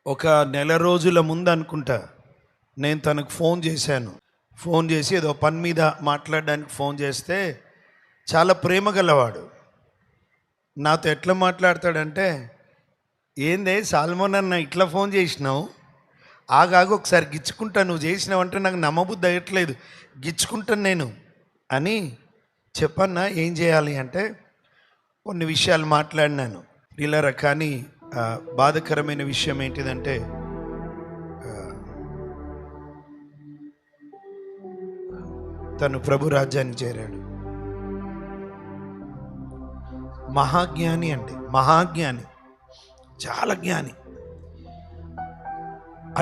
ఒక నెల రోజుల ముందు అనుకుంటా నేను తనకు ఫోన్ చేశాను. ఫోన్ చేసి ఏదో పని మీద మాట్లాడడానికి ఫోన్ చేస్తే చాలా ప్రేమ గలవాడు. నాతో ఎట్లా మాట్లాడతాడంటే, ఏందే సాల్మోన్ అన్న ఇట్లా ఫోన్ చేసినావు, ఆగాగు ఒకసారి గిచ్చుకుంటా, నువ్వు చేసినావు అంటే నాకు నమ్మబుద్ధి అయ్యట్లేదు, గిచ్చుకుంటాను నేను అని చెప్పన్నా. ఏం చేయాలి అంటే కొన్ని విషయాలు మాట్లాడినాను డీలరా. కానీ బాధకరమైన విషయం ఏంటిదంటే, తను ప్రభు రాజ్యానికి చేరాడు. మహాజ్ఞాని అండి, మహాజ్ఞాని, చాలా జ్ఞాని,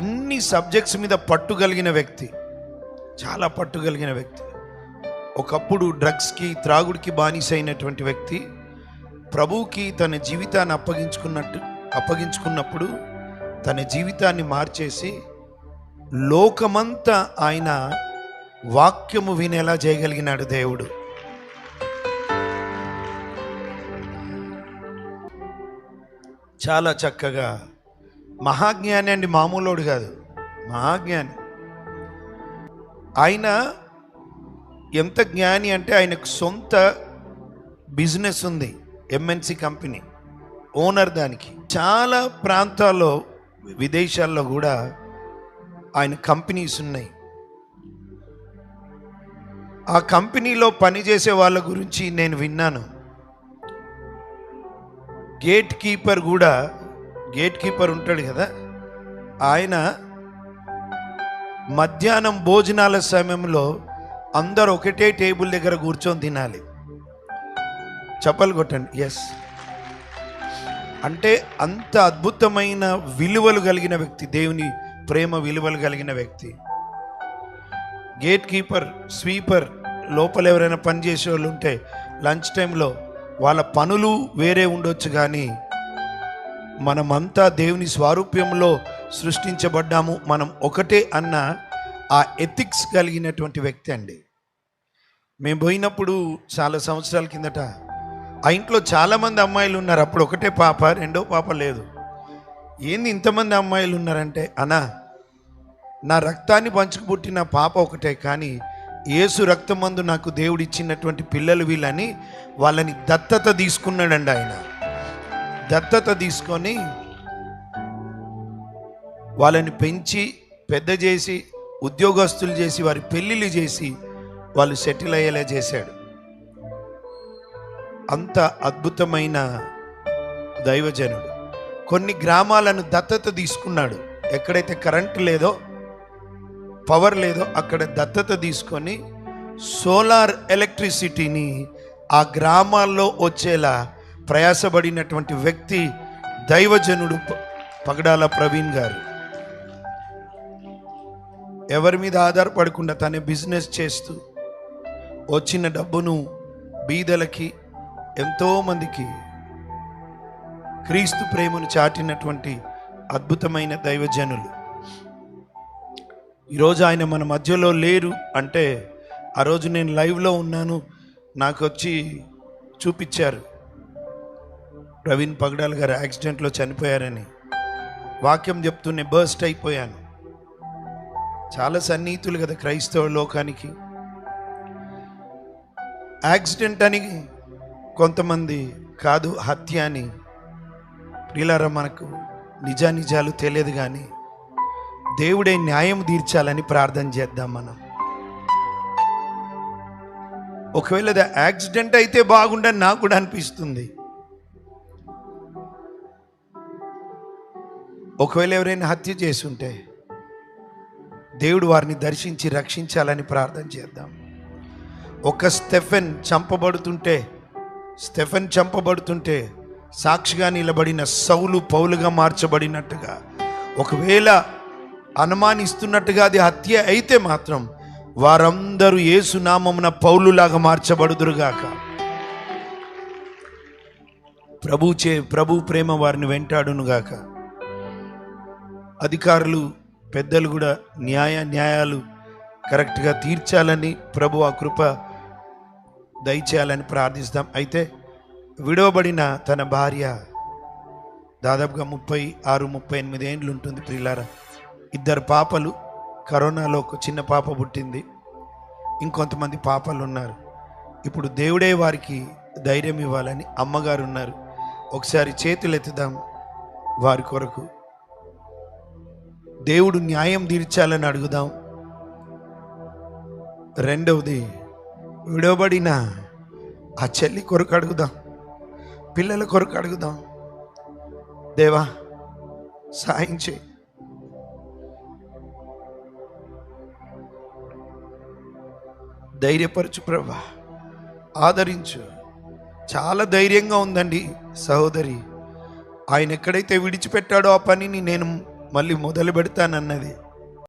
అన్ని సబ్జెక్ట్స్ మీద పట్టుగలిగిన వ్యక్తి, చాలా పట్టుగలిగిన వ్యక్తి. ఒకప్పుడు డ్రగ్స్కి త్రాగుడికి బానిస అయినటువంటి వ్యక్తి ప్రభువుకి తన జీవితాన్ని అప్పగించుకున్నప్పుడు తన జీవితాన్ని మార్చేసి లోకమంతా ఆయన వాక్యము వినేలా చేయగలిగినాడు దేవుడు. చాలా చక్కగా మహాజ్ఞాని అండి, మామూలోడు కాదు, మహాజ్ఞాని. ఆయన ఎంత జ్ఞాని అంటే ఆయనకు సొంత బిజినెస్ ఉంది, ఎంఎన్సి కంపెనీ, ఓనర్ దానికి. చాలా ప్రాంతాల్లో విదేశాల్లో కూడా ఆయన కంపెనీస్ ఉన్నాయి. ఆ కంపెనీలో పనిచేసే వాళ్ళ గురించి నేను విన్నాను. గేట్ కీపర్ ఉంటాడు కదా, ఆయన మధ్యాహ్నం భోజనాల సమయంలో అందరూ ఒకటే టేబుల్ దగ్గర కూర్చొని తినాలి. చప్పలు కొట్టండి. ఎస్, అంటే అంత అద్భుతమైన విలువలు కలిగిన వ్యక్తి, దేవుని ప్రేమ విలువలు కలిగిన వ్యక్తి. గేట్ కీపర్, స్వీపర్, లోపల ఎవరైనా పని చేసే వాళ్ళు ఉంటే లంచ్ టైంలో వాళ్ళ పనులు వేరే ఉండొచ్చు, కానీ మనమంతా దేవుని స్వారూప్యంలో సృష్టించబడ్డాము, మనం ఒకటే అన్న ఆ ఎథిక్స్ కలిగినటువంటి వ్యక్తి అండి. మేము పోయినప్పుడు చాలా సంవత్సరాల కిందట ఆ ఇంట్లో చాలామంది అమ్మాయిలు ఉన్నారు. అప్పుడు ఒకటే పాప, రెండో పాప లేదు. ఏంది ఇంతమంది అమ్మాయిలు ఉన్నారంటే, అన్నా నా రక్తాన్ని పంచుకు పుట్టిన పాప ఒకటే, కానీ యేసు రక్తమందు నాకు దేవుడు ఇచ్చినటువంటి పిల్లలు వీళ్ళని వాళ్ళని దత్తత తీసుకున్నాడండి. ఆయన దత్తత తీసుకొని వాళ్ళని పెంచి పెద్ద చేసి ఉద్యోగస్తులు చేసి వారి పెళ్ళిళ్ళు చేసి వాళ్ళు సెటిల్ అయ్యేలా చేశాడు. అంత అద్భుతమైన దైవజనుడు. కొన్ని గ్రామాలను దత్తత తీసుకున్నాడు. ఎక్కడైతే కరెంటు లేదో, పవర్ లేదో అక్కడ దత్తత తీసుకొని సోలార్ ఎలక్ట్రిసిటీని ఆ గ్రామాల్లో వచ్చేలా ప్రయాసపడినటువంటి వ్యక్తి దైవజనుడు పగడాల ప్రవీణ్ గారు. ఎవరి మీద ఆధారపడకుండా తనే బిజినెస్ చేస్తూ వచ్చిన డబ్బును బీదలకి, ఎంతోమందికి క్రీస్తు ప్రేమను చాటినటువంటి అద్భుతమైన దైవజనులు. ఈరోజు ఆయన మన మధ్యలో లేరు అంటే, ఆ రోజు నేను లైవ్లో ఉన్నాను, నాకు వచ్చి చూపించారు ప్రవీణ్ పగడాల్ గారు యాక్సిడెంట్లో చనిపోయారని. వాక్యం చెప్తూనే బర్స్ట్ అయిపోయాను. చాలా సన్నిహితులు కదా క్రైస్తవ లోకానికి. యాక్సిడెంట్ అని కొంతమంది, కాదు హత్య అని. ప్రియులారా, మనకు నిజానిజాలు తెలియదు, కానీ దేవుడే న్యాయం తీర్చాలని ప్రార్థన చేద్దాం మనం. ఒకవేళ అది యాక్సిడెంట్ అయితే బాగుండని నాకు కూడా అనిపిస్తుంది. ఒకవేళ ఎవరైనా హత్య చేసి ఉంటే దేవుడు వారిని దర్శించి రక్షించాలని ప్రార్థన చేద్దాం. ఒక స్టెఫెన్ చంపబడుతుంటే సాక్షిగా నిలబడిన సౌలు పౌలుగా మార్చబడినట్టుగా, ఒకవేళ అనుమానిస్తున్నట్టుగా అది హత్య అయితే మాత్రం వారందరూ యేసు నామమున పౌలులాగా మార్చబడుదురుగాక. ప్రభు ప్రేమ వారిని వెంటాడునుగాక. అధికారులు, పెద్దలు కూడా న్యాయాలు కరెక్ట్గా తీర్చాలని, ప్రభు ఆ కృప దయచేయాలని ప్రార్థిస్తాం. అయితే విడవబడిన తన భార్య దాదాపుగా 36-38 ఏండ్లు ఉంటుంది ప్రియులారా. 2 పాపలు, కరోనాలో ఒక చిన్న పాప పుట్టింది, ఇంకొంతమంది పాపలు ఉన్నారు. ఇప్పుడు దేవుడే వారికి ధైర్యం ఇవ్వాలని అమ్మగారు ఉన్నారు. ఒకసారి చేతులు ఎత్తుదాం వారి కొరకు. దేవుడు న్యాయం తీర్చాలని అడుగుదాం. రెండవది, విడవబడిన ఆ చెల్లి కొరకు అడుగుదాం, పిల్లల కొరకు అడుగుదాం. దేవా సాయం చేయి. ధైర్యపరచు ప్రభా, ఆదరించు. చాలా ధైర్యంగా ఉందండి సహోదరి. ఆయన ఎక్కడైతే విడిచిపెట్టాడో ఆ పనిని నేను మళ్ళీ మొదలు పెడతానన్నది.